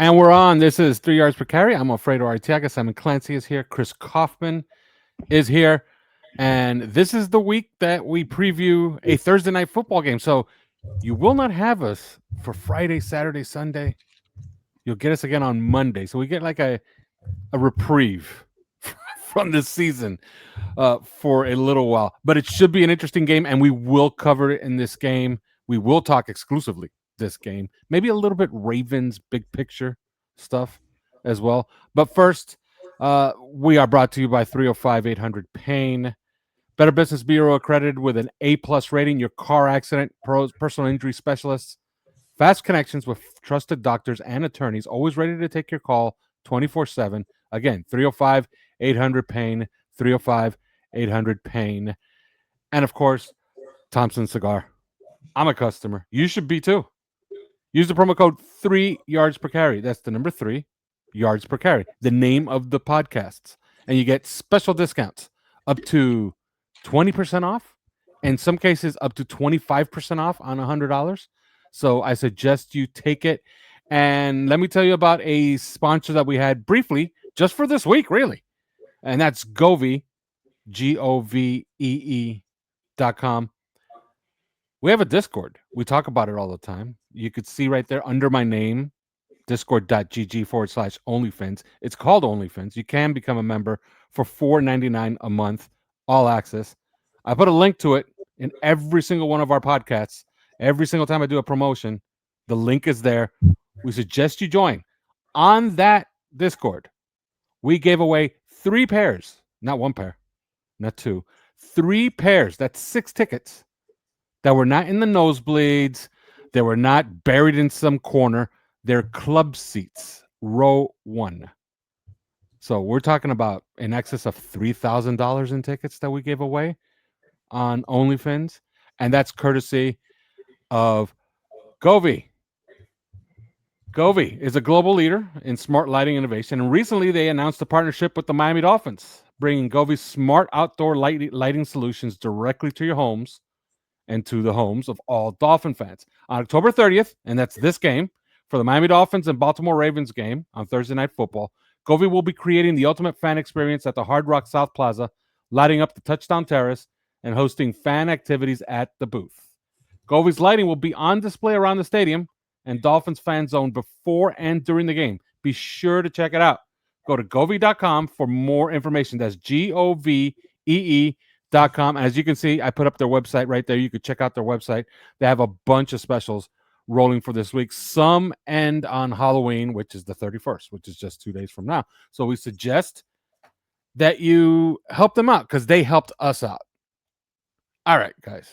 And we're on. This is 3 yards per carry. I'm Alfredo Arteaga. Simon Clancy is here. Chris Kaufman is here. And this is the week that we preview a Thursday night football game. So you will not have us for Friday, Saturday, Sunday. You'll get us again on Monday. So we get like a reprieve from this season for a little while. But it should be an interesting game, and we will cover it in this game. We will talk exclusively this game, maybe a little bit Ravens big picture stuff as well. But first, we are brought to you by 305-800-PAIN. Better Business Bureau accredited with an A+ rating. Your car accident, personal injury specialists. Fast connections with trusted doctors and attorneys, always ready to take your call 24/7. Again, 305-800-PAIN, 305-800-PAIN. And of course, Thompson Cigar. I'm a customer. You should be too. Use the promo code 3 yards per carry. That's the number 3 yards per carry, the name of the podcasts. And you get special discounts up to 20% off. In some cases, up to 25% off on $100. So I suggest you take it. And let me tell you about a sponsor that we had briefly just for this week, really. And that's Govee, GOVEE.com. We have a Discord. We talk about it all the time. You could see right there under my name, discord.gg/OnlyFins. It's called OnlyFins. You can become a member for $4.99 a month, all access. I put a link to it in every single one of our podcasts. Every single time I do a promotion, the link is there. We suggest you join. On that Discord, we gave away 3 pairs, not 1 pair, not 2, 3 pairs. That's 6 tickets that were not in the nosebleeds. They were not buried in some corner. They're club seats, row 1. So we're talking about in excess of $3,000 in tickets that we gave away on OnlyFins. And that's courtesy of Govee. Govee is a global leader in smart lighting innovation. And recently they announced a partnership with the Miami Dolphins, bringing Govee's smart outdoor lighting solutions directly to your homes and to the homes of all Dolphin fans. On October 30th, and that's this game, for the Miami Dolphins and Baltimore Ravens game on Thursday Night Football, Govee will be creating the ultimate fan experience at the Hard Rock South Plaza, lighting up the touchdown terrace, and hosting fan activities at the booth. Govee's lighting will be on display around the stadium and Dolphins fan zone before and during the game. Be sure to check it out. Go to govee.com for more information. That's GOVEE.com. As you can see, I put up their website right there. You could check out their website. They have a bunch of specials rolling for this week. Some end on Halloween, which is the 31st, which is just 2 days from now. So we suggest that you help them out because they helped us out. All right, guys.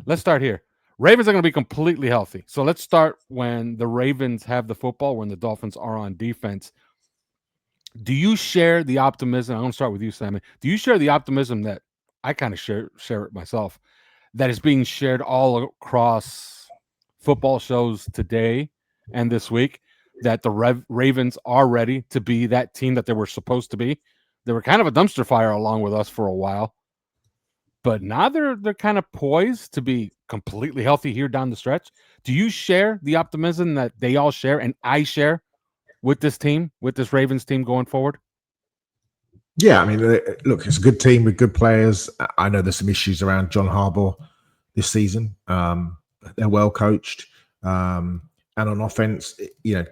Let's start here. Ravens are going to be completely healthy. So let's start when the Ravens have the football, when the Dolphins are on defense. Do you share the optimism? I'm going to start with you, Simon. Do you share the optimism that I kind of share it myself, that is being shared all across football shows today and this week, that the Ravens are ready to be that team that they were supposed to be? They were kind of a dumpster fire along with us for a while, but now they're kind of poised to be completely healthy here down the stretch. Do you share the optimism that they all share and I share with this team, with this Ravens team going forward? Yeah, I mean, look, it's a good team with good players. I know there's some issues around John Harbaugh this season. They're well coached. And on offense,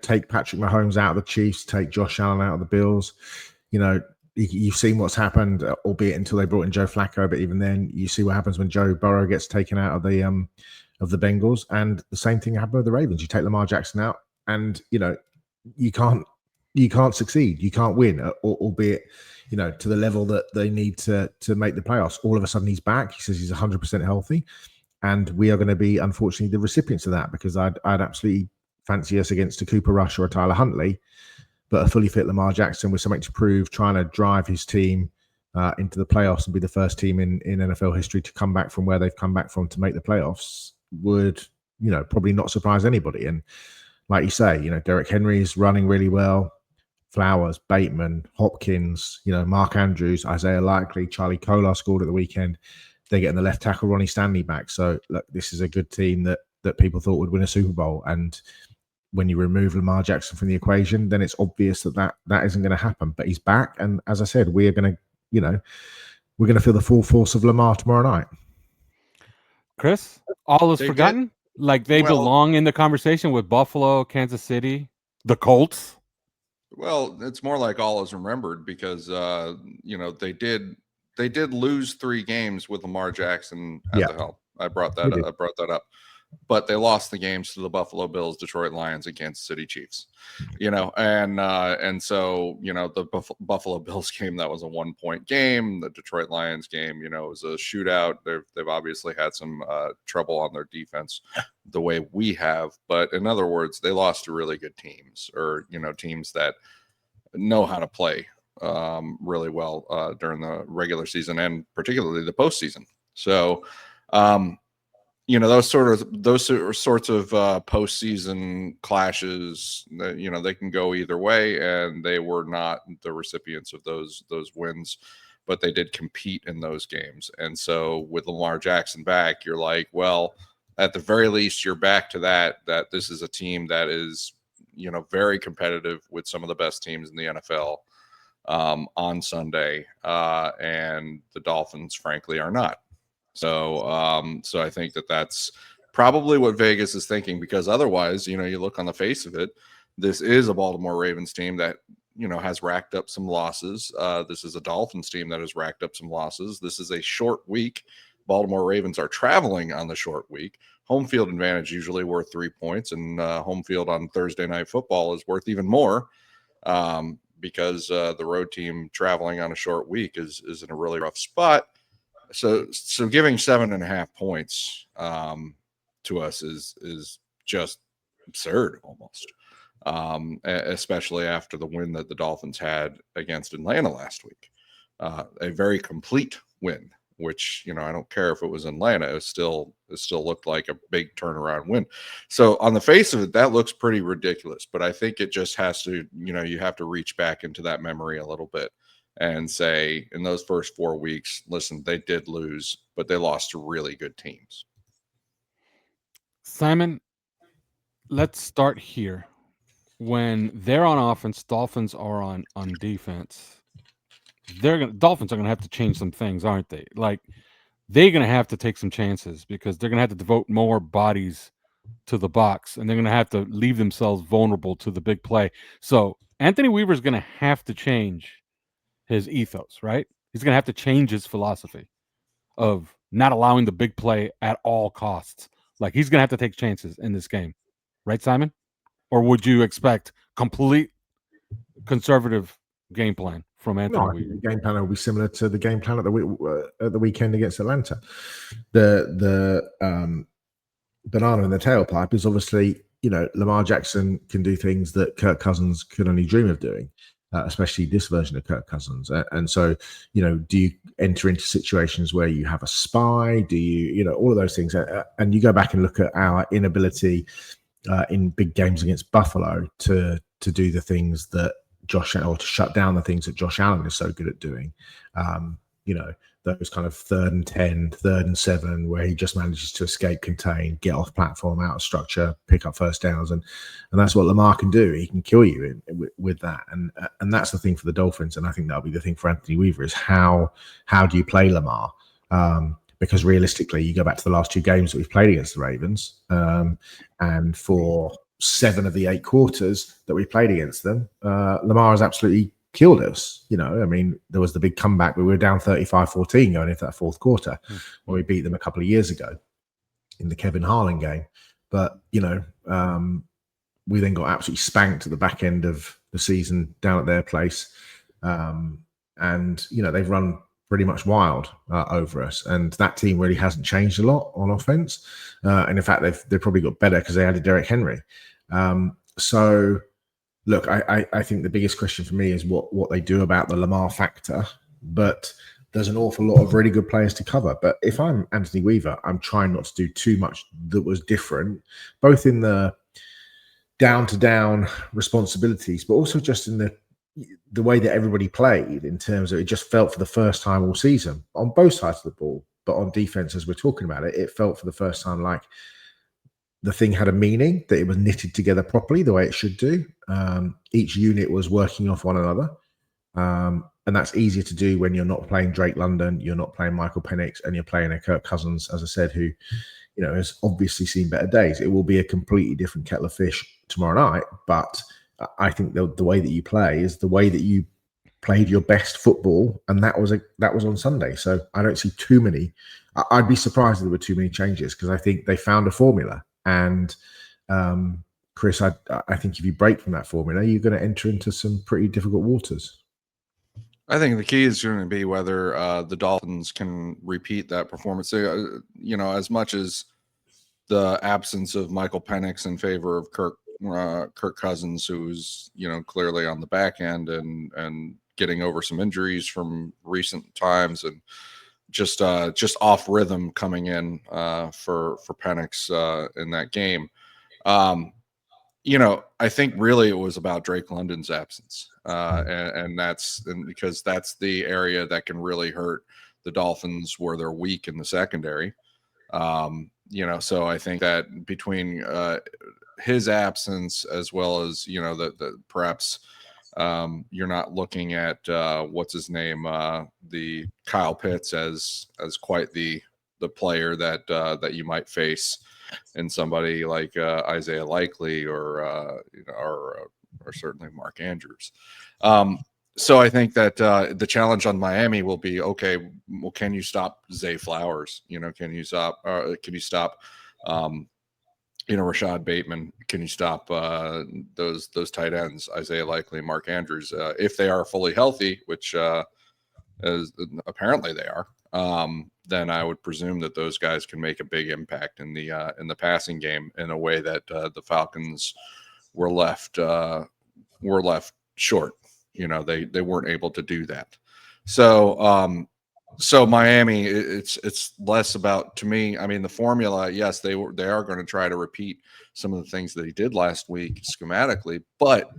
take Patrick Mahomes out of the Chiefs, take Josh Allen out of the Bills. You've seen what's happened, albeit until they brought in Joe Flacco. But even then, you see what happens when Joe Burrow gets taken out of the Bengals. And the same thing happened with the Ravens. You take Lamar Jackson out, and you can't succeed. You can't win, albeit to the level that they need to make the playoffs. All of a sudden, he's back. He says he's 100% healthy, and we are going to be, unfortunately, the recipients of that, because I'd absolutely fancy us against a Cooper Rush or a Tyler Huntley. But a fully fit Lamar Jackson with something to prove, trying to drive his team into the playoffs and be the first team in NFL history to come back from where they've come back from to make the playoffs would, probably not surprise anybody. And like you say, Derrick Henry is running really well. Flowers, Bateman, Hopkins, Mark Andrews, Isaiah Likely, Charlie Kolar scored at the weekend. They're getting the left tackle Ronnie Stanley back. So look, this is a good team that people thought would win a Super Bowl. And when you remove Lamar Jackson from the equation, then it's obvious that isn't going to happen. But he's back, and as I said, we're going to feel the full force of Lamar tomorrow night. Chris, all is They forgotten. Like they Well- belong in the conversation with Buffalo, Kansas City, the Colts. Well, it's more like all is remembered because they did lose 3 games with Lamar Jackson at the helm. I brought that up. But they lost the games to the Buffalo Bills, Detroit Lions, and Kansas City Chiefs. And so the Buffalo Bills game, that was a 1-point game. The Detroit Lions game, it was a shootout. They've obviously had some trouble on their defense, the way we have. But in other words, they lost to really good teams, or teams that know how to play really well during the regular season and particularly the postseason. So. Those sorts of postseason clashes, they can go either way, and they were not the recipients of those wins, but they did compete in those games. And so with Lamar Jackson back, you're like, well, at the very least, you're back to that this is a team that is, very competitive with some of the best teams in the NFL on Sunday, and the Dolphins, frankly, are not. So I think that's probably what Vegas is thinking, because otherwise, you look on the face of it, this is a Baltimore Ravens team that, has racked up some losses. This is a Dolphins team that has racked up some losses. This is a short week. Baltimore Ravens are traveling on the short week. Home field advantage usually worth 3 points, and home field on Thursday Night Football is worth even more, because the road team traveling on a short week is in a really rough spot. So giving 7.5 points to us is just absurd almost, especially after the win that the Dolphins had against Atlanta last week. A very complete win, which, I don't care if it was Atlanta, it still looked like a big turnaround win. So on the face of it, that looks pretty ridiculous, but I think it just has to, you have to reach back into that memory a little bit and say, in those first 4 weeks, listen, they did lose, but they lost to really good teams. Simon, let's start here. When they're on offense, Dolphins are on defense. Dolphins are gonna have to change some things, aren't they? Like, they're gonna have to take some chances, because they're gonna have to devote more bodies to the box, and they're gonna have to leave themselves vulnerable to the big play. So Anthony Weaver's gonna have to change his ethos, right? He's gonna have to change his philosophy of not allowing the big play at all costs. Like, he's gonna have to take chances in this game, right, Simon? Or would you expect complete conservative game plan from Anthony I Weaver? think the game plan will be similar to the game plan at the weekend against Atlanta. The banana in the tailpipe is obviously, Lamar Jackson can do things that Kirk Cousins could only dream of doing, especially this version of Kirk Cousins. And so, do you enter into situations where you have a spy? Do you, all of those things? And you go back and look at our inability in big games against Buffalo to do the things that to shut down the things that Josh Allen is so good at doing. Those kind of 3rd and 10, 3rd and 7, where he just manages to escape, contain, get off platform, out of structure, pick up first downs, and that's what Lamar can do. He can kill you with that, and that's the thing for the Dolphins, and I think that'll be the thing for Anthony Weaver is how do you play Lamar? Because realistically, you go back to the last 2 games that we've played against the Ravens, and for 7 of the 8 quarters that we played against them, Lamar has absolutely killed us. There was the big comeback where we were down 35-14 going into that 4th quarter when we beat them a couple of years ago in the Kevin Harlan game. But, we then got absolutely spanked at the back end of the season down at their place. And, they've run pretty much wild over us. And that team really hasn't changed a lot on offense. And in fact, they've probably got better because they added Derrick Henry. So, look, I think the biggest question for me is what they do about the Lamar factor, but there's an awful lot of really good players to cover. But if I'm Anthony Weaver, I'm trying not to do too much that was different, both in the down-to-down responsibilities, but also just in the way that everybody played, in terms of it just felt for the first time all season on both sides of the ball, but on defense, as we're talking about it, it felt for the first time like the thing had a meaning, that it was knitted together properly the way it should do. Each unit was working off one another. And that's easier to do when you're not playing Drake London, you're not playing Michael Penix, and you're playing a Kirk Cousins, as I said, who, has obviously seen better days. It will be a completely different kettle of fish tomorrow night, but I think the way that you play is the way that you played your best football, and that was on Sunday. So I don't see too many. I'd be surprised if there were too many changes, because I think they found a formula. And Chris, I think if you break from that formula, you're going to enter into some pretty difficult waters. I think the key is going to be whether the Dolphins can repeat that performance. As much as the absence of Michael Penix in favor of Kirk Cousins, who's clearly on the back end and getting over some injuries from recent times, and just off rhythm coming in for Penix in that game. I think really it was about Drake London's absence. And because that's the area that can really hurt the Dolphins where they're weak in the secondary. So I think that between his absence, as well as, the perhaps you're not looking at what's his name, the Kyle Pitts as quite the player that you might face in somebody like Isaiah Likely or certainly Mark Andrews. So I think that the challenge on Miami will be, okay, well, can you stop Zay Flowers? Can you stop Rashad Bateman? Can you stop those tight ends, Isaiah Likely, Mark Andrews, if they are fully healthy, which apparently they are? Then I would presume that those guys can make a big impact in the passing game in a way that the Falcons were left short. They weren't able to do that. So Miami, it's less about, to me, I mean, the formula, yes, they are going to try to repeat some of the things that he did last week schematically, but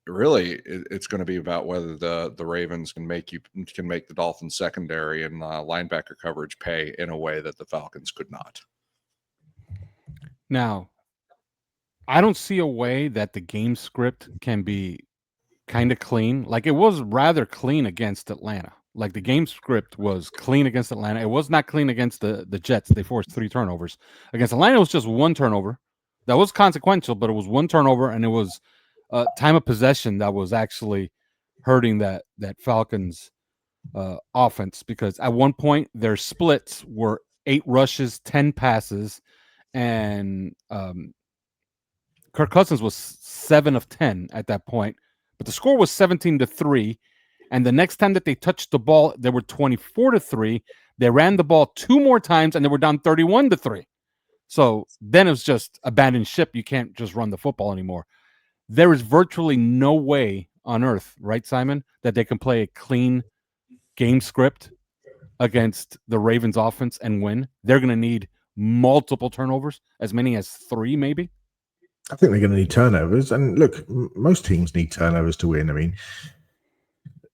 really it's going to be about whether the Ravens can make the Dolphins secondary and linebacker coverage pay in a way that the Falcons could not. Now, I don't see a way that the game script can be kind of clean. Like, it was rather clean against Atlanta. Like, the game script was clean against Atlanta. It was not clean against the Jets. They forced 3 turnovers. Against Atlanta, it was just 1 turnover. That was consequential, but it was 1 turnover, and it was time of possession that was actually hurting that Falcons offense, because at one point their splits were 8 rushes, 10 passes, and Kirk Cousins was 7 of 10 at that point. But the score was 17-3. And the next time that they touched the ball, they were 24-3. They ran the ball 2 more times, and they were down 31-3. So then it was just abandoned ship. You can't just run the football anymore. There is virtually no way on earth, right, Simon, that they can play a clean game script against the Ravens offense and win. They're going to need multiple turnovers, as many as 3 maybe. I think they're going to need turnovers. And look, most teams need turnovers to win. I mean,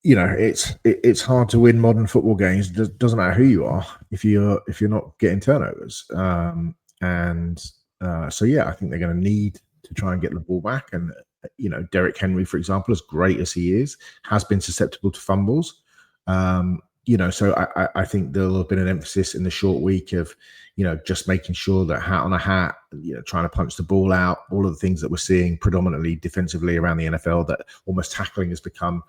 it's hard to win modern football games. It doesn't matter who you are if you're not getting turnovers. So yeah, I think they're going to need to try and get the ball back. And Derrick Henry, for example, as great as he is, has been susceptible to fumbles. So I think there'll have been an emphasis in the short week of, just making sure that hat on a hat, trying to punch the ball out, all of the things that we're seeing predominantly defensively around the NFL, that almost tackling has become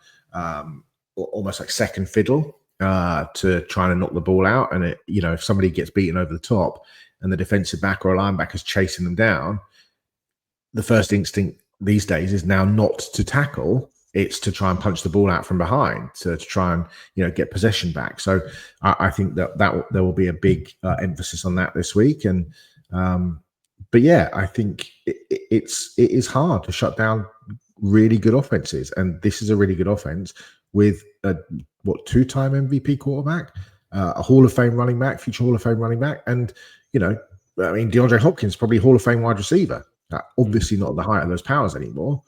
almost like second fiddle to trying to knock the ball out. And if somebody gets beaten over the top and the defensive back or a linebacker is chasing them down, the first instinct these days is now not to tackle. It's to try and punch the ball out from behind, to try and get possession back. So I think that there will be a big emphasis on that this week. And but yeah, I think it is hard to shut down really good offenses, and this is a really good offense with a 2-time MVP quarterback, a Hall of Fame running back, future Hall of Fame running back, and DeAndre Hopkins probably Hall of Fame wide receiver. Obviously not at the height of those powers anymore.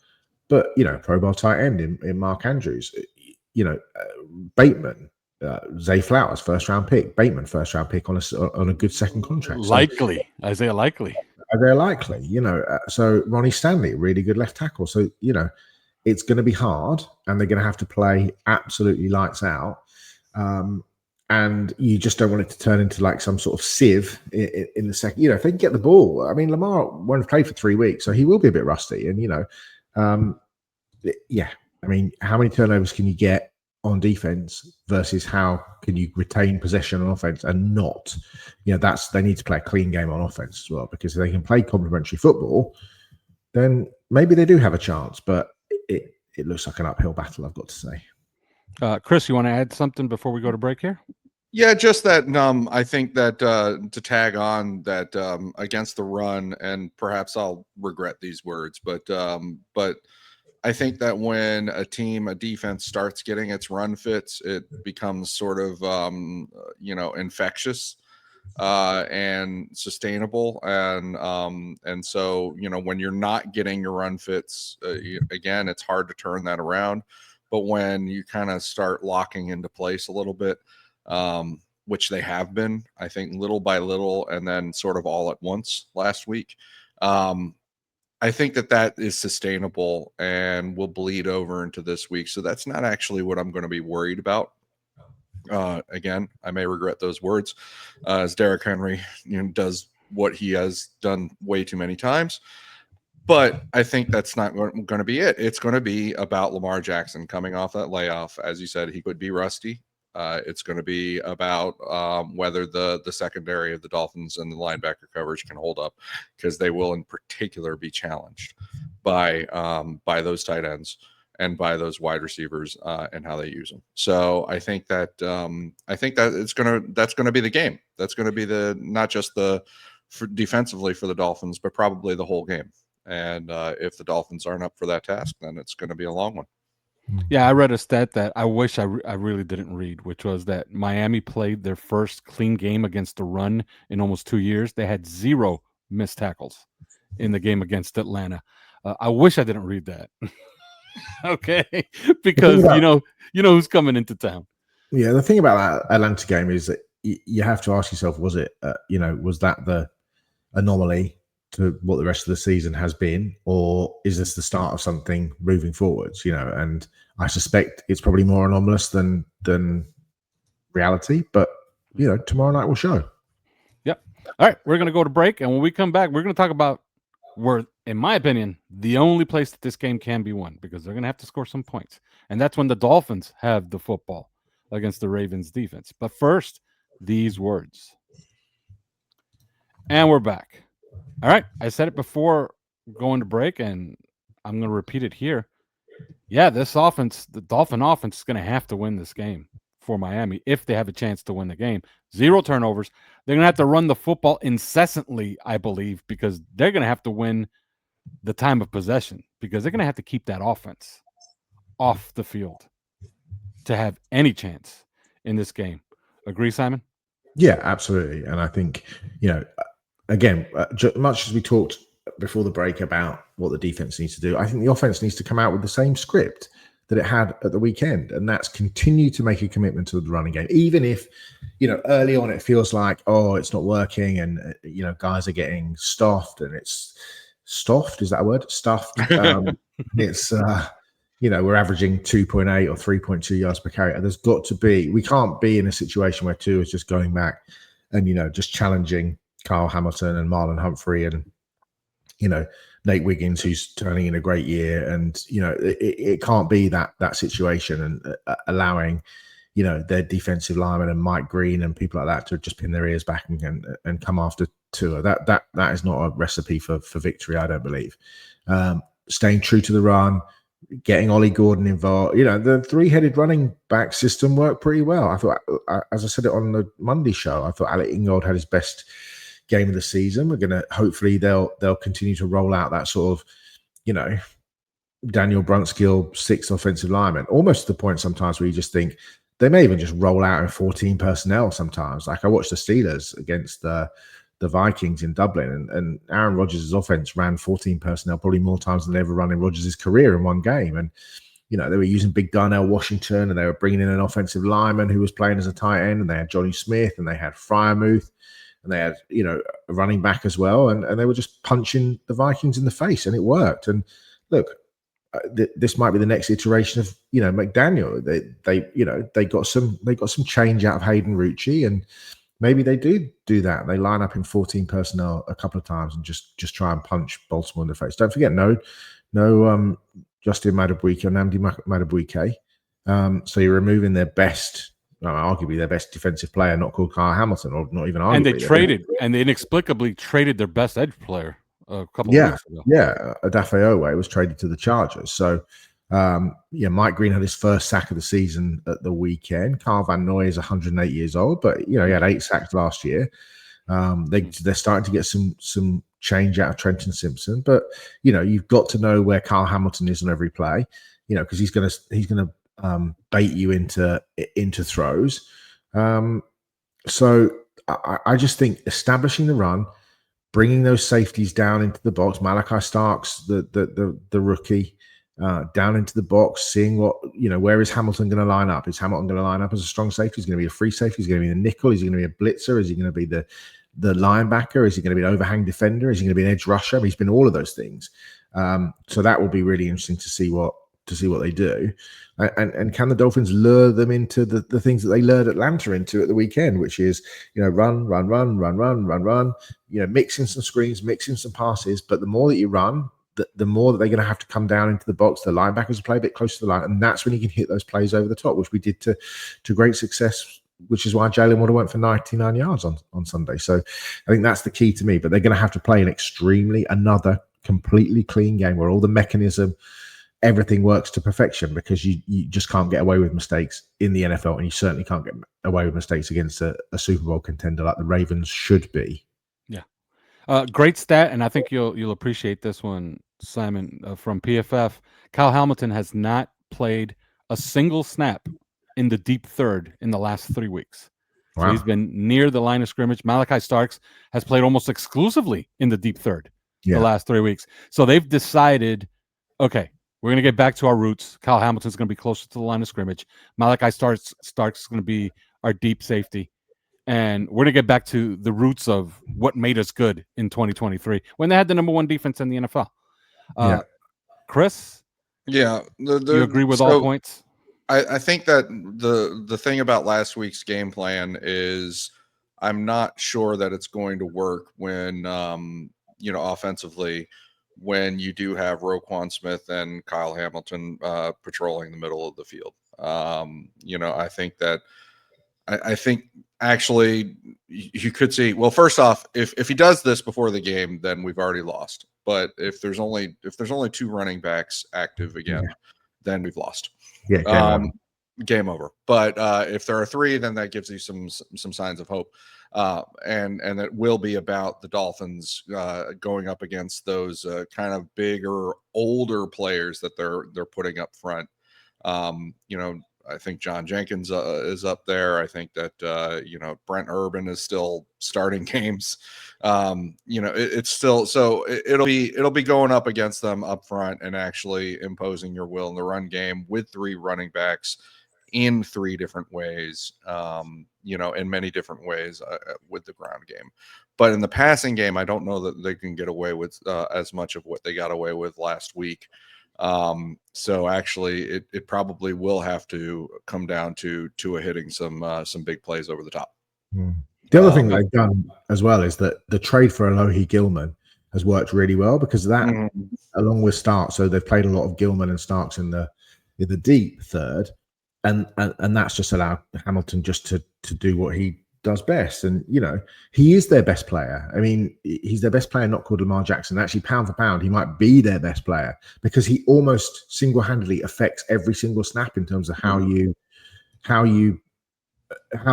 But, Pro Bowl tight end in Mark Andrews, Bateman, Zay Flowers, first-round pick. Bateman, first-round pick on a good second contract. Likely. Isaiah Likely. They're likely, so Ronnie Stanley, really good left tackle. So, it's going to be hard and they're going to have to play absolutely lights out. And you just don't want it to turn into like some sort of sieve in the second. If they can get the ball, I mean, Lamar won't have played for 3 weeks, so he will be a bit rusty. And, I mean, how many turnovers can you get on defense versus how can you retain possession on offense and not, they need to play a clean game on offense as well, because if they can play complementary football, then maybe they do have a chance, but it looks like an uphill battle, I've got to say. Chris, you want to add something before we go to break here? Yeah, just that I think that to tag on that against the run, and perhaps I'll regret these words, but I think that when a defense starts getting its run fits, it becomes sort of infectious and sustainable, and so when you're not getting your run fits, again, it's hard to turn that around. But when you kind of start locking into place a little bit, which they have been, I think, little by little, and then sort of all at once last week, I think that is sustainable and will bleed over into this week. So that's not actually what I'm going to be worried about. Again, I may regret those words, as Derrick Henry does what he has done way too many times. But I think that's not going to be it. It's going to be about Lamar Jackson coming off that layoff. As you said, he could be rusty. It's going to be about whether the secondary of the Dolphins and the linebacker coverage can hold up, because they will in particular be challenged by those tight ends and by those wide receivers and how they use them. So I think that that's going to be the game. That's going to be not just defensively for the Dolphins, but probably the whole game. And if the Dolphins aren't up for that task, then it's going to be a long one. Yeah, I read a stat that I wish I really didn't read, which was that Miami played their first clean game against the run in almost 2 years. They had 0 missed tackles in the game against Atlanta. I wish I didn't read that. Okay, because you know who's coming into town. Yeah, the thing about that Atlanta game is that you have to ask yourself: was it, was that the anomaly to what the rest of the season has been, or is this the start of something moving forwards? And I suspect it's probably more anomalous than reality, but tomorrow night will show. Yep. All right, we're going to go to break, and when we come back, we're going to talk about where, in my opinion, the only place that this game can be won, because they're going to have to score some points, and that's when the Dolphins have the football against the Ravens defense. But first, these words. And we're back. All right, I said it before going to break, and I'm going to repeat it here. Yeah, this offense, the Dolphin offense, is going to have to win this game for Miami if they have a chance to win the game. 0 turnovers. They're going to have to run the football incessantly, I believe, because they're going to have to win the time of possession, because they're going to have to keep that offense off the field to have any chance in this game. Agree, Simon? Yeah, absolutely. And I think, again, much as we talked before the break about what the defense needs to do, I think the offense needs to come out with the same script that it had at the weekend, and that's continue to make a commitment to the running game, even if early on it feels like, oh, it's not working, and guys are getting stuffed, and it's stuffed, is that a word? Stuffed. It's we're averaging 2.8 or 3.2 yards per carry. There's got to be, we can't be in a situation where Tua is just going back and just challenging Kyle Hamilton and Marlon Humphrey and Nate Wiggins, who's turning in a great year, and it can't be that situation, and allowing their defensive linemen and Mike Green and people like that to just pin their ears back and come after Tua. That is not a recipe for victory, I don't believe. Staying true to the run, getting Ollie Gordon involved. The 3-headed running back system worked pretty well. I thought, as I said it on the Monday show, I thought Alec Ingold had his best game of the season. We're gonna, hopefully they'll continue to roll out that sort of Daniel Brunskill 6th offensive lineman, almost to the point sometimes where you just think they may even just roll out in 14 personnel sometimes. Like I watched the Steelers against the Vikings in Dublin, and Aaron Rodgers' offense ran 14 personnel probably more times than they ever run in Rodgers' career in one game. And they were using Big Darnell Washington, and they were bringing in an offensive lineman who was playing as a tight end, and they had Johnny Smith, and they had Freiermuth, and they had, a running back as well, and they were just punching the Vikings in the face, and it worked. And look, this might be the next iteration of McDaniel. They got some change out of Hayden Rucci, and maybe they do that. They line up in 14 personnel a couple of times and just try and punch Baltimore in the face. Don't forget, no Justin Madubuike or Nnamdi Madubuike. So you're removing their best, arguably their best defensive player, not called Kyle Hamilton, or not even arguably. And they inexplicably traded their best edge player a couple of weeks ago. Yeah, Odafe Owe was traded to the Chargers. So, Mike Green had his first sack of the season at the weekend. Carl Van Noy is 108 years old, but he had 8 sacks last year. They're starting to get some change out of Trenton Simpson, but you've got to know where Kyle Hamilton is on every play, because he's gonna bait you into throws. So I just think establishing the run, bringing those safeties down into the box, Malachi Starks, the rookie, down into the box, seeing where is Hamilton going to line up? Is Hamilton going to line up as a strong safety? Is he going to be a free safety? Is he going to be a nickel? Is he going to be a blitzer? Is he going to be the linebacker? Is he going to be an overhang defender? Is he going to be an edge rusher? He's been all of those things. So that will be really interesting to see what they do. And can the Dolphins lure them into the things that they lured Atlanta into at the weekend, which is, run, mixing some screens, mixing some passes. But the more that you run, the more that they're going to have to come down into the box. The linebackers will play a bit closer to the line, and that's when you can hit those plays over the top, which we did to great success, which is why Jalen Waddle went for 99 yards on Sunday. So I think that's the key to me. But they're going to have to play another completely clean game where all the mechanism, everything works to perfection, because you just can't get away with mistakes in the NFL, and you certainly can't get away with mistakes against a Super Bowl contender like the Ravens should be. Yeah. Great stat, and I think you'll appreciate this one, Simon, from PFF. Kyle Hamilton has not played a single snap in the deep third in the last 3 weeks. Wow. So he's been near the line of scrimmage. Malachi Starks has played almost exclusively in the degoing third the last 3 weeks. So they've decided, okay, we're going to get back to our roots. Kyle Hamilton's going to be closer to the line of scrimmage. Malachi Starks is going to be our deep safety. And we're going to get back to the roots of what made us good in 2023 when they had the number 1 defense in the NFL. Chris? Yeah. You agree with all points? I think that the thing about last week's game plan is I'm not sure that it's going to work when, offensively, when you do have Roquan Smith and Kyle Hamilton patrolling the middle of the field. I think that I think actually you could see, well, first off, if he does this before the game, then we've already lost. But if there's only 2 running backs active again, then we've lost. Yeah, game over. But if there are 3, then that gives you some signs of hope. And it will be about the Dolphins going up against those kind of bigger, older players that they're putting up front. I think John Jenkins is up there. I think that Brent Urban is still starting games. It's still, so it'll be going up against them up front and actually imposing your will in the run game with 3 running backs in 3 different ways, in many different ways with the ground game. But in the passing game, I don't know that they can get away with as much of what they got away with last week. So actually it probably will have to come down to hitting some big plays over the top. The other thing they've done as well is that the trade for Alohi Gilman has worked really well, because of that, along with Starks. So they've played a lot of Gilman and Starks in the deep third. And that's just allowed Hamilton just to do what he does best. And, he is their best player. I mean, he's their best player, not called Lamar Jackson. Actually, pound for pound, he might be their best player, because he almost single-handedly affects every single snap in terms of how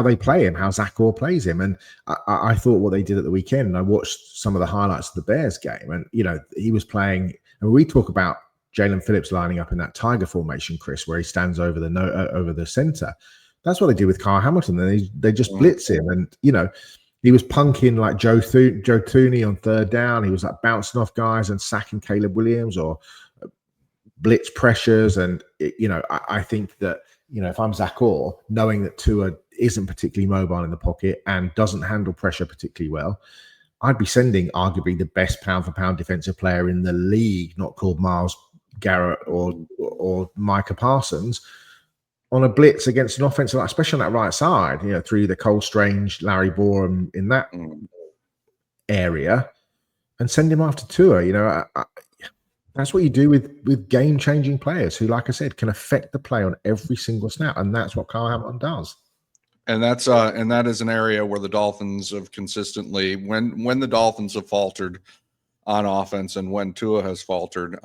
they play him, how Zach Orr plays him. And I thought what they did at the weekend, and I watched some of the highlights of the Bears game, and, he was playing, and we talk about Jalen Phillips lining up in that tiger formation, Chris, where he stands over the center. That's what they do with Kyle Hamilton. They just blitz him, and he was punking like Joe Thuney on 3rd down. He was like bouncing off guys and sacking Caleb Williams, or blitz pressures. And, I think that, if I'm Zach Orr, knowing that Tua isn't particularly mobile in the pocket and doesn't handle pressure particularly well, I'd be sending arguably the best pound-for-pound defensive player in the league, not called Myles Garrett or Micah Parsons, on a blitz against an offensive, especially on that right side, through the Cole Strange, Larry Borum in that area, and send him after Tua. That's what you do with game-changing players who, like I said, can affect the play on every single snap, and that's what Kyle Hamilton does. And that is an area where the Dolphins have consistently, when the Dolphins have faltered on offense and when Tua has faltered,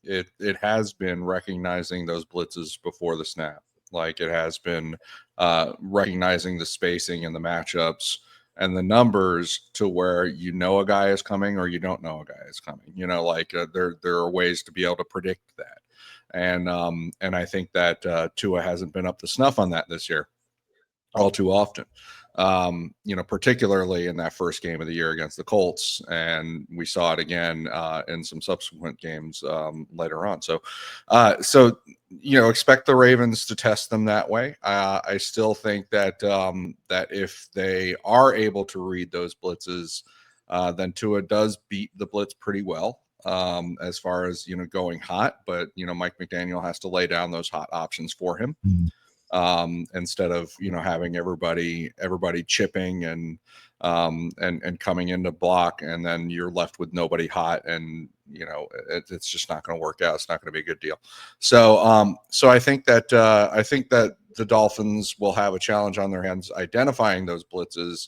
it has been recognizing those blitzes before the snap. Like it has been recognizing the spacing and the matchups and the numbers to where a guy is coming or you don't know a guy is coming. There are ways to be able to predict that, and I think that Tua hasn't been up to snuff on that this year all too often. Particularly in that first game of the year against the Colts, and we saw it again in some subsequent games later on. So expect the Ravens to test them that way. I still think that that if they are able to read those blitzes, then Tua does beat the blitz pretty well as far as going hot. But Mike McDaniel has to lay down those hot options for him. Instead of having everybody chipping and coming into block, and then you're left with nobody hot, and it's just not going to work out. It's not going to be a good deal. So I think that the Dolphins will have a challenge on their hands identifying those blitzes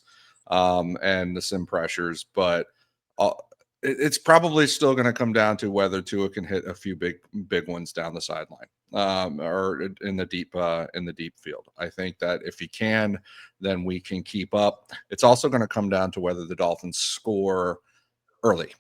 and the sim pressures, but it's probably still going to come down to whether Tua can hit a few big ones down the sideline or in the deep field. I think that if he can, then we can keep up. It's also going to come down to whether the Dolphins score early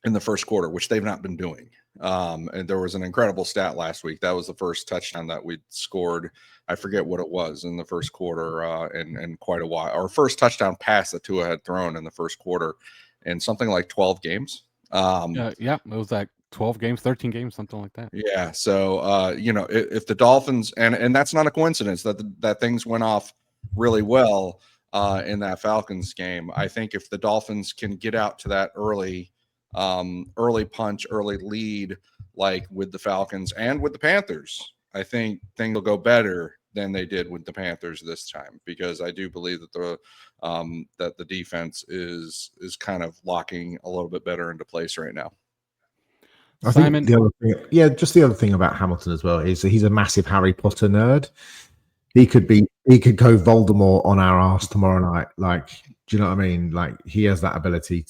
in the first quarter, which they've not been doing. And there was an incredible stat last week. That was the first touchdown that we scored. I forget what it was in the first quarter in quite a while. Our first touchdown pass that Tua had thrown in the first quarter in something like 12 games. It was like 12 games, 13 games, something like that. Yeah. So, if the Dolphins, and that's not a coincidence that things went off really well in that Falcons game. I think if the Dolphins can get out to that early punch, early lead, like with the Falcons and with the Panthers, I think things will go better than they did with the Panthers this time, because I do believe that the defense is kind of locking a little bit better into place right now. I think the other thing about Hamilton as well is that he's a massive Harry Potter nerd. He could go Voldemort on our ass tomorrow night. Like, do you know what I mean? Like, he has that ability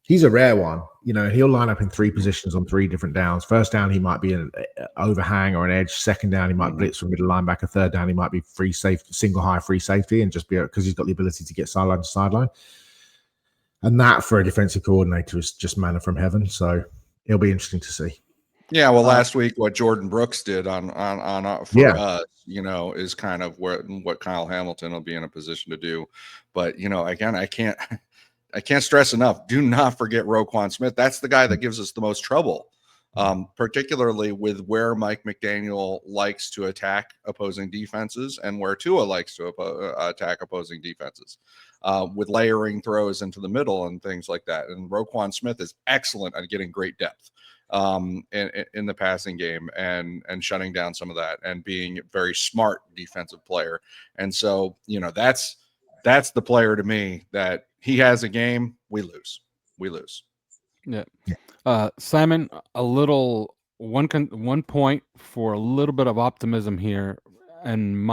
he's a rare one. He'll line up in three positions on three different downs. First down, he might be an overhang or an edge. Second down, he might blitz from middle linebacker. Third down, he might be free safety, single high free safety, and just be because he's got the ability to get sideline to sideline. And that for a defensive coordinator is just manna from heaven. So it'll be interesting to see. Yeah, well, last week what Jordan Brooks did on us, is kind of what Kyle Hamilton will be in a position to do. But again, I can't stress enough. Do not forget Roquan Smith. That's the guy that gives us the most trouble, particularly with where Mike McDaniel likes to attack opposing defenses and where Tua likes to attack opposing defenses, with layering throws into the middle and things like that. And Roquan Smith is excellent at getting great depth in the passing game and shutting down some of that and being a very smart defensive player. And so, that's the player to me that he has a game, we lose. Yeah. Simon, one point for a little bit of optimism here, and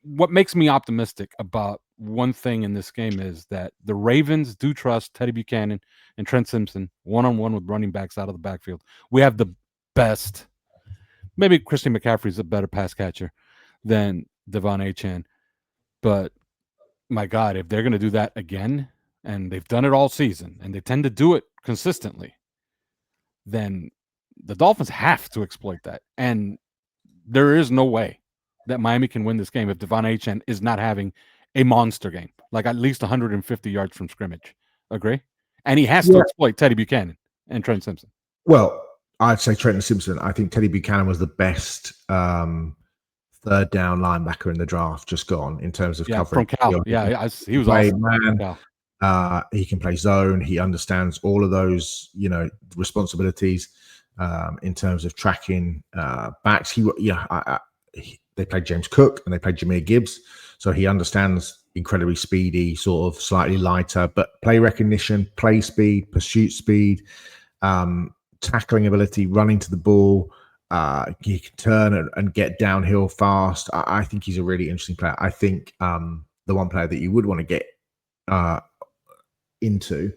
what makes me optimistic about one thing in this game is that the Ravens do trust Teddy Buchanan and Trent Simpson one-on-one with running backs out of the backfield. We have the best. Maybe Christian McCaffrey's a better pass catcher than Devon Achane, but my God, if they're going to do that again, and they've done it all season, and they tend to do it consistently, then the Dolphins have to exploit that. And there is no way that Miami can win this game if Devon Achane is not having a monster game, like at least 150 yards from scrimmage. Agree? And he has to exploit Teddy Buchanan and Trent Simpson. Well, I'd say Trenton Simpson. I think Teddy Buchanan was the best third down linebacker in the draft, just gone in terms of covering. From Cal. He was awesome. Man. He can play zone. He understands all of those, responsibilities in terms of tracking backs. They played James Cook and they played Jahmyr Gibbs, so he understands incredibly speedy, sort of slightly lighter, but play recognition, play speed, pursuit speed, tackling ability, running to the ball. He can turn and get downhill fast. I think he's a really interesting player. I think the one player that you would want to get into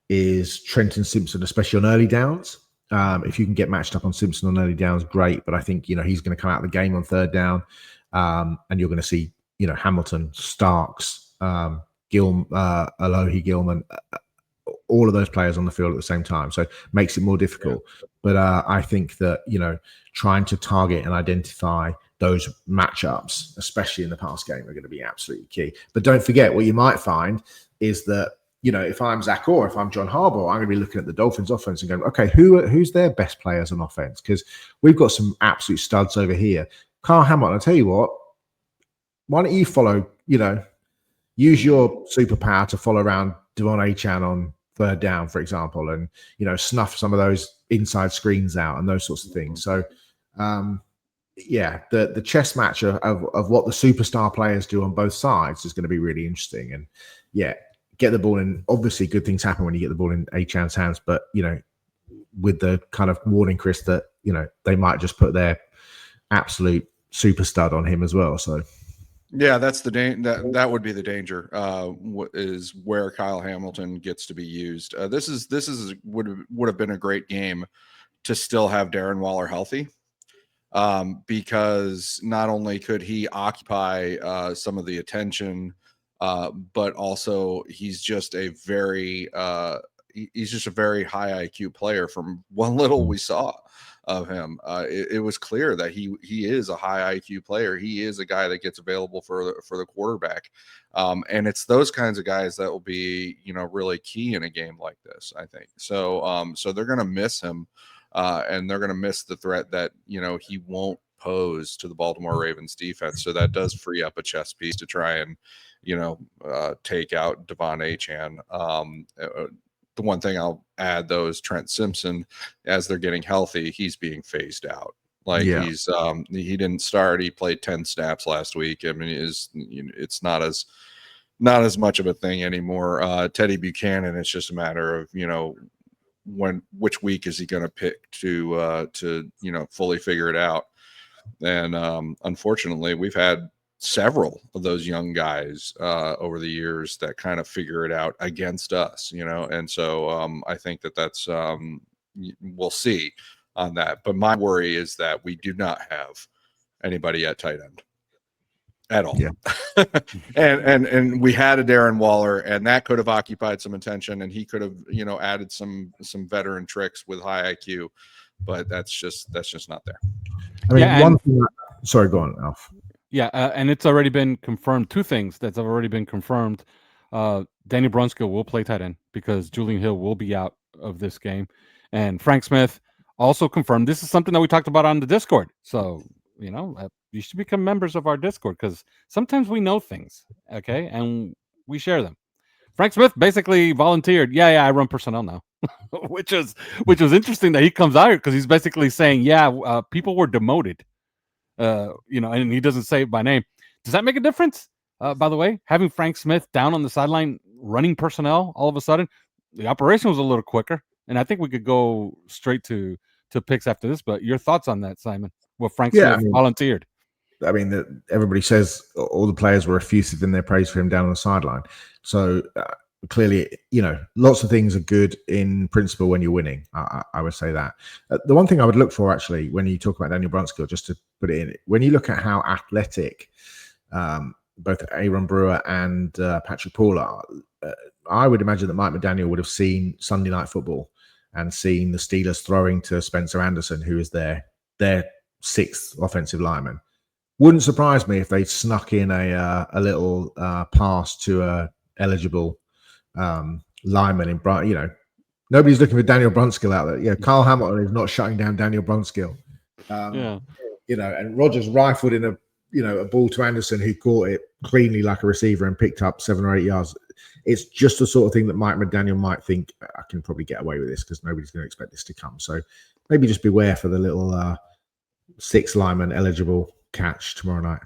is Trenton Simpson, especially on early downs. If you can get matched up on Simpson on early downs, great. But I think he's going to come out of the game on third down, and you're going to see Hamilton, Starks, Alohi Gilman, all of those players on the field at the same time. So it makes it more difficult. Yeah. But I think that trying to target and identify those matchups, especially in the pass game, are going to be absolutely key. But don't forget, what you might find is that if I'm Zach Orr, if I'm John Harbaugh, I'm going to be looking at the Dolphins offense and going, okay, who's their best players on offense? Because we've got some absolute studs over here. Kyle Hamilton, I'll tell you what, why don't you follow, use your superpower to follow around Devon Achane on third down, for example, and, snuff some of those inside screens out and those sorts of things. So, the chess match of what the superstar players do on both sides is going to be really interesting. And, get the ball in. Obviously, good things happen when you get the ball in Achane's hands, but with the kind of warning, Chris, that they might just put their absolute super stud on him as well. So, yeah, that's the that would be the danger. Is where Kyle Hamilton gets to be used. This would have been a great game to still have Darren Waller healthy, because not only could he occupy some of the attention. But also he's just a very high IQ player. From what little we saw of him, it was clear that he is a high IQ player. He is a guy that gets available for the quarterback, and it's those kinds of guys that will be really key in a game like this, I think. So they're going to miss him, and they're going to miss the threat that he won't pose to the Baltimore Ravens defense. So that does free up a chess piece to try and take out Devon Achane. The one thing I'll add though is Trent Simpson, as they're getting healthy, he's being phased out. He's he didn't start. He played 10 snaps last week. I mean, it's not as much of a thing anymore. Teddy Buchanan, it's just a matter of which week is he going to pick to fully figure it out. And unfortunately, we've had several of those young guys over the years that kind of figure it out against us, and so I think that's we'll see on that. But my worry is that we do not have anybody at tight end at all. Yeah. and we had a Darren Waller, and that could have occupied some attention, and he could have added some veteran tricks with high IQ, but that's just not there. I mean, sorry, go on, Alf. Yeah, and it's already been confirmed. Two things that's already been confirmed. Danny Brunskill will play tight end because Julian Hill will be out of this game. And Frank Smith also confirmed. This is something that we talked about on the Discord. So, you should become members of our Discord because sometimes we know things, okay? And we share them. Frank Smith basically volunteered. Yeah, I run personnel now. which was interesting that he comes out here because he's basically saying, people were demoted. And he doesn't say it by name. Does that make a difference? By the way, having Frank Smith down on the sideline running personnel, all of a sudden, the operation was a little quicker. And I think we could go straight to picks after this. But your thoughts on that, Simon? Well, Frank Smith volunteered. I mean, everybody says all the players were effusive in their praise for him down on the sideline. So clearly, lots of things are good in principle when you're winning. I would say that. The one thing I would look for, actually, when you talk about Daniel Brunskill, just to put it in, when you look at how athletic both Aaron Brewer and Patrick Paul are, I would imagine that Mike McDaniel would have seen Sunday Night Football and seen the Steelers throwing to Spencer Anderson, who is their sixth offensive lineman. Wouldn't surprise me if they snuck in a little pass to a eligible lineman in Nobody's looking for Daniel Brunskill out there. Yeah, Carl Hamilton is not shutting down Daniel Brunskill. And Rodgers rifled in a ball to Anderson, who caught it cleanly like a receiver and picked up 7 or 8 yards. It's just the sort of thing that Mike McDaniel might think, I can probably get away with this because nobody's going to expect this to come. So maybe just beware for the little 6 lineman eligible catch tomorrow night.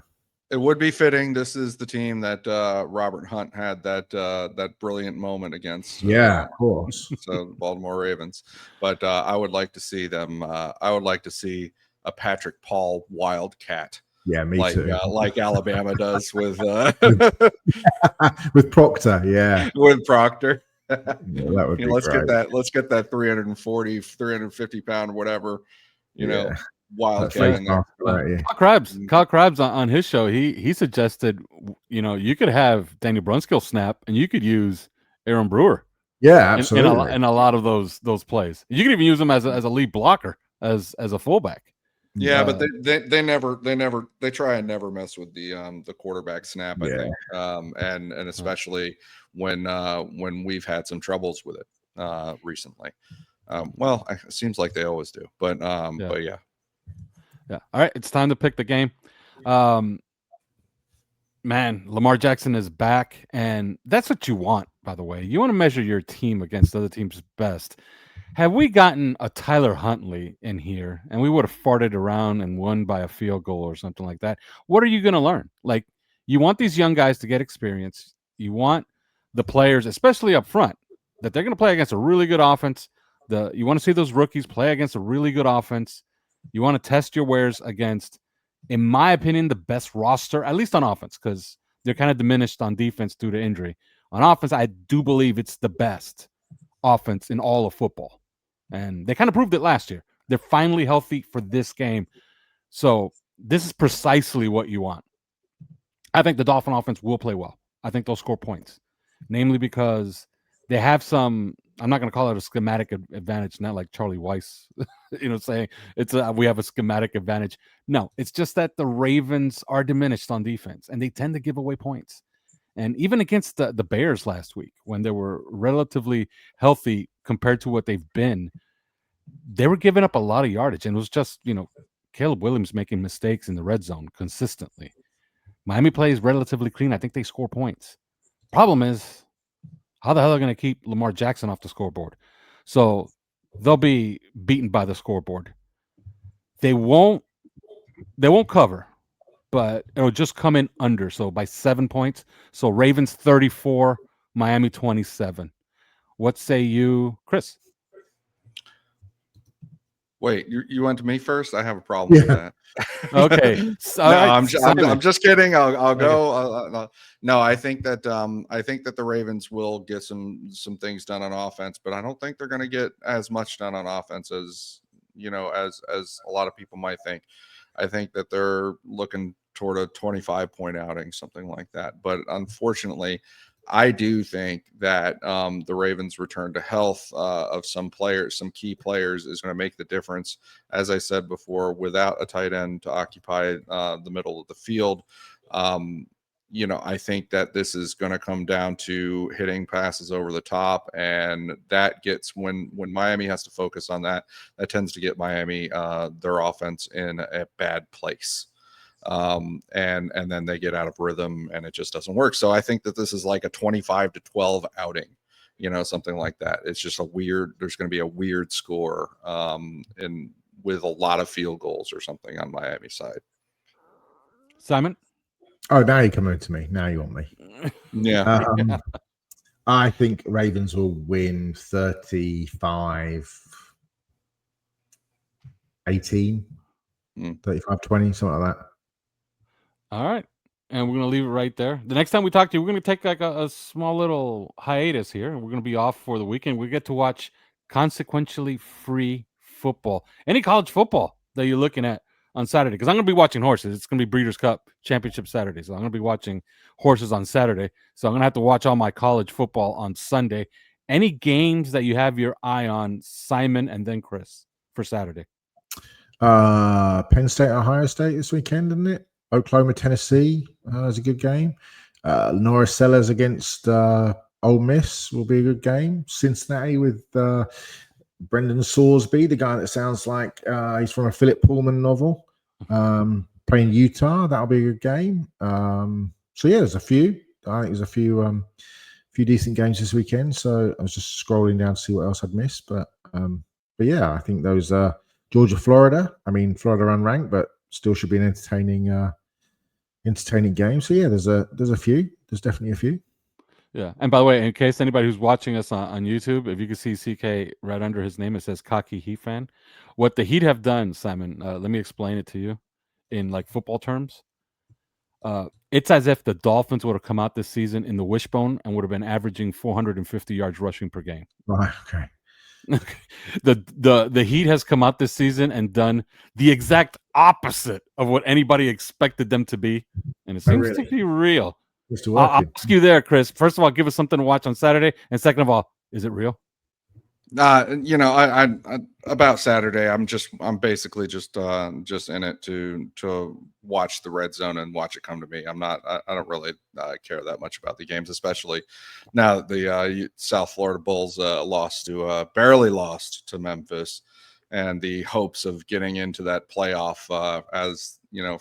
It would be fitting. This is the team that Robert Hunt had that brilliant moment against. Of course. So the Baltimore Ravens. But I would like to see them. I would like to see a Patrick Paul Wildcat. Yeah, me too. Like Alabama does with with Proctor. Yeah, with Proctor. That would be let's great. get that 340, 350 pound, whatever, Wildcat in there. Kyle Krabs on his show, he suggested, you could have Daniel Brunskill snap and you could use Aaron Brewer. Yeah, absolutely. In a lot of those plays. You could even use him as a lead blocker, as a fullback. Yeah, but they try and never mess with the quarterback snap, I think. And especially when we've had some troubles with it recently. It seems like they always do. But yeah. Yeah. All right, it's time to pick the game. Man, Lamar Jackson is back, and that's what you want, by the way. You want to measure your team against other teams' best. Have we gotten a Tyler Huntley in here and we would have farted around and won by a field goal or something like that? What are you going to learn? Like, you want these young guys to get experience. You want the players, especially up front, that they're going to play against a really good offense. You want to see those rookies play against a really good offense. You want to test your wares against, in my opinion, the best roster, at least on offense, because they're kind of diminished on defense due to injury. On offense, I do believe it's the best offense in all of football. And they kind of proved it last year. They're finally healthy for this game. So this is precisely what you want. I think the Dolphin offense will play well. I think they'll score points, namely because they have some, I'm not going to call it a schematic advantage, not like Charlie Weiss, saying we have a schematic advantage. No, it's just that the Ravens are diminished on defense and they tend to give away points. And even against the Bears last week, when they were relatively healthy compared to what they've been, they were giving up a lot of yardage. And it was just, Caleb Williams making mistakes in the red zone consistently. Miami plays relatively clean. I think they score points. Problem is, how the hell are they going to keep Lamar Jackson off the scoreboard? So they'll be beaten by the scoreboard. They won't cover, but it'll just come in under. So by 7 points. So Ravens 34, Miami 27. What say you, Chris? Wait, you went to me first? I have a problem with that. Okay. No, I'm just kidding. I'll go. No, I think that the Ravens will get some things done on offense, but I don't think they're going to get as much done on offense as as a lot of people might think. I think that they're looking toward a 25-point outing, something like that. But unfortunately, I do think that the Ravens' return to health of some key players, is going to make the difference. As I said before, without a tight end to occupy the middle of the field, I think that this is going to come down to hitting passes over the top, and that gets when Miami has to focus on that tends to get Miami their offense in a bad place. And then they get out of rhythm and it just doesn't work. So I think that this is like a 25-12 outing, something like that. It's just there's going to be a weird score with a lot of field goals or something on Miami side. Simon? Oh, now you're coming to me. Now you want me. Yeah. I think Ravens will win 35-18, 35-20, something like that. All right. And we're going to leave it right there. The next time we talk to you, we're going to take like a small little hiatus here. And we're going to be off for the weekend. We get to watch consequentially free football. Any college football that you're looking at on Saturday. Because I'm going to be watching horses. It's going to be Breeders' Cup Championship Saturday. So I'm going to be watching horses on Saturday. So I'm going to have to watch all my college football on Sunday. Any games that you have your eye on, Simon and then Chris, for Saturday? Penn State, Ohio State this weekend, isn't it? Oklahoma, Tennessee is a good game. Norris Sellers against Ole Miss will be a good game. Cincinnati with Brendan Sorsby, the guy that sounds like he's from a Philip Pullman novel. Playing Utah, that'll be a good game. So yeah, there's a few. I think there's a few decent games this weekend. So I was just scrolling down to see what else I'd missed, but yeah, I think those Georgia, Florida. I mean, Florida unranked, but still should be an entertaining game. So yeah, there's a few. There's definitely a few. Yeah. And by the way, in case anybody who's watching us on YouTube, if you can see CK right under his name, it says Cocky Heat fan. What the Heat have done, Simon, let me explain it to you in like football terms. It's as if the Dolphins would have come out this season in the wishbone and would have been averaging 450 yards rushing per game. Right. Okay. The Heat has come out this season and done the exact opposite of what anybody expected them to be, and it seems to be real. I'll ask you there, Chris. First of all, give us something to watch on Saturday, and second of all, is it real? I about Saturday, I'm basically just in it to watch the red zone and watch it come to me. I don't really care that much about the games, especially now that the South Florida Bulls barely lost to Memphis, and the hopes of getting into that playoff as you know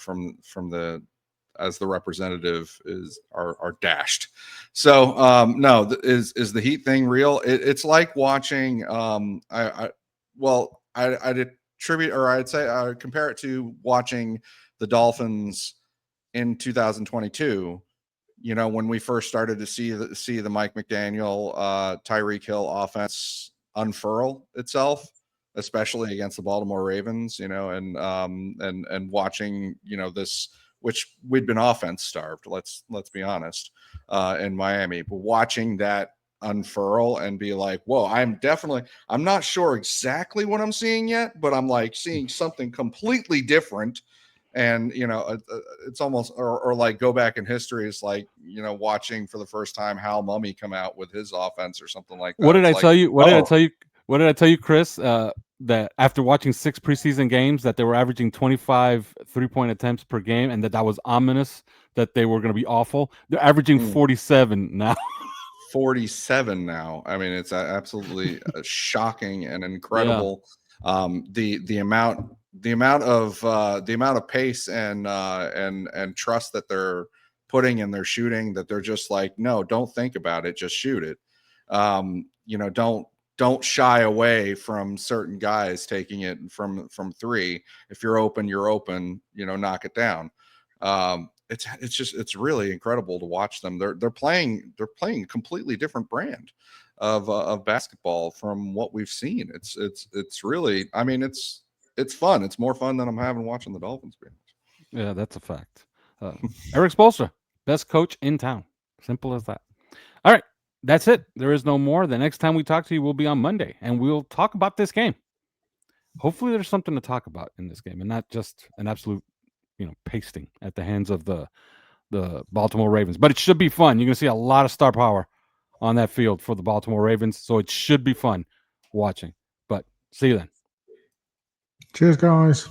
as the representative are dashed. So no, is the Heat thing real? It's like watching I'd attribute, or I'd say I would compare it to watching the Dolphins in 2022. You know, when we first started to see the Mike McDaniel, Tyreek Hill offense unfurl itself, especially against the Baltimore Ravens. You know, and watching this, which we'd been offense starved. Let's be honest, in Miami, but watching that unfurl and be like, whoa, I'm not sure exactly what I'm seeing yet, but I'm like seeing something completely different. And, it's almost, or like go back in history. It's like, watching for the first time Hal Mummy come out with his offense or something like that. What did I tell you? What did I tell you, Chris? That after watching 6 preseason games, that they were averaging 25 3-point attempts per game, and that was ominous, that they were going to be awful. They're averaging 47 now. 47 now. I mean, it's absolutely shocking and incredible. Yeah. The amount of pace and trust that they're putting in their shooting, that they're just like, no, don't think about it, just shoot it. Don't shy away from certain guys taking it from 3. If you're open, you're open. Knock it down. It's really incredible to watch them. They're playing a completely different brand of basketball from what we've seen. It's really, I mean, it's fun. It's more fun than I'm having watching the Dolphins. Yeah, that's a fact. Eric Spoelstra, best coach in town. Simple as that. All right. That's it. There is no more. The next time we talk to you will be on Monday, and we'll talk about this game. Hopefully there's something to talk about in this game and not just an absolute, pasting at the hands of the Baltimore Ravens. But it should be fun. You're going to see a lot of star power on that field for the Baltimore Ravens, so it should be fun watching. But see you then. Cheers, guys.